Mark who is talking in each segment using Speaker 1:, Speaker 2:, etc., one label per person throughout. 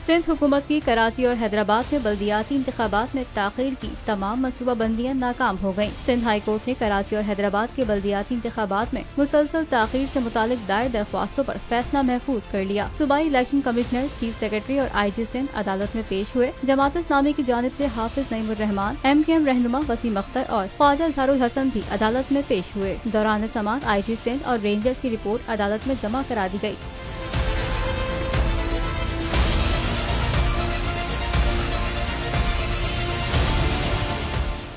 Speaker 1: सिंध हुकूमत की कराची और हैदराबाद में बल्दियाती इंतखाबात में ताख़ीर की तमाम मनसूबाबंदियाँ नाकाम हो गयी। सिंध हाई कोर्ट ने कराची और हैदराबाद के बल्दियाती इंतखाबात में मुसलसल ताख़ीर से मुतालिक दायर दरख्वास्तों पर फैसला महफूज कर लिया। सूबाई इलेक्शन कमिश्नर, चीफ सेक्रेटरी और IG सिंध अदालत में पेश हुए। जमात इस्लामी की जानिब से हाफिज नईमुर रहमान, MKM रहनुमा वसीम अख्तर और ख्वाजा ज़हरुल हसन भी अदालत में पेश हुए। दौरान समाअत IG सिंध और रेंजर्स की रिपोर्ट अदालत में जमा करा दी गयी।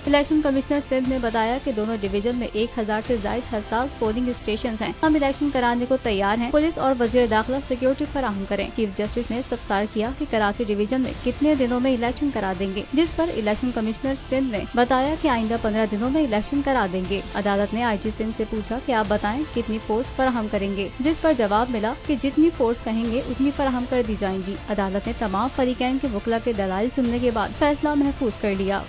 Speaker 1: इलेक्शन कमिश्नर सिंध ने बताया कि दोनों डिवीजन में 1000 से ज्यादा हसास पोलिंग स्टेशन हैं। हम इलेक्शन कराने को तैयार हैं। पुलिस और वजीर दाखिला सिक्योरिटी फराहम करें। चीफ जस्टिस ने इस्तफसार किया कि कराची डिवीजन में कितने दिनों में इलेक्शन करा देंगे, जिस पर इलेक्शन कमिश्नर सिंध ने बताया कि आइंदा 15 दिनों में इलेक्शन करा देंगे। अदालत ने IG सिंध से पूछा कि आप बताएं कितनी फोर्स फराहम करेंगे, जिस पर जवाब मिला कि जितनी फोर्स कहेंगे उतनी फराहम कर दी जाएंगी। अदालत ने तमाम फरीकैन के वकला के दलाइल सुनने के बाद फैसला महफूज कर लिया।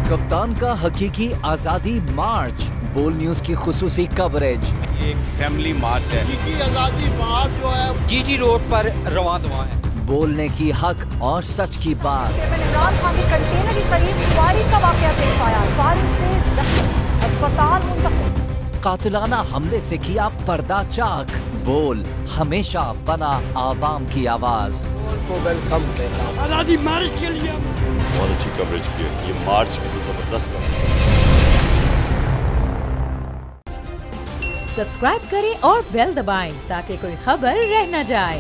Speaker 2: कप्तान का हकीकी आजादी मार्च, बोल न्यूज की खुसूसी कवरेज।
Speaker 3: ये एक फैमिली मार्च है।
Speaker 4: हकीकी आजादी मार्च जो है
Speaker 3: GG रोड पर रवां दवा है।
Speaker 2: बोलने की हक और सच की बात।
Speaker 5: इमरान खान के कंटेनर के करीब फायरिंग का वाकया पेश आया। फायरिंग से जख्मी, अस्पताल मुंतकिल।
Speaker 2: कातिलाना हमले से किया पर्दा चाक। बोल हमेशा बना आवाम की आवाज।
Speaker 4: को वेलकम कहता हूं।
Speaker 6: आजादी मार्च के लिए
Speaker 7: बहुत अच्छी कवरेज की है। ये मार्च की जबरदस्त
Speaker 8: सब्सक्राइब करें और बेल दबाएं ताकि कोई खबर रह न जाए।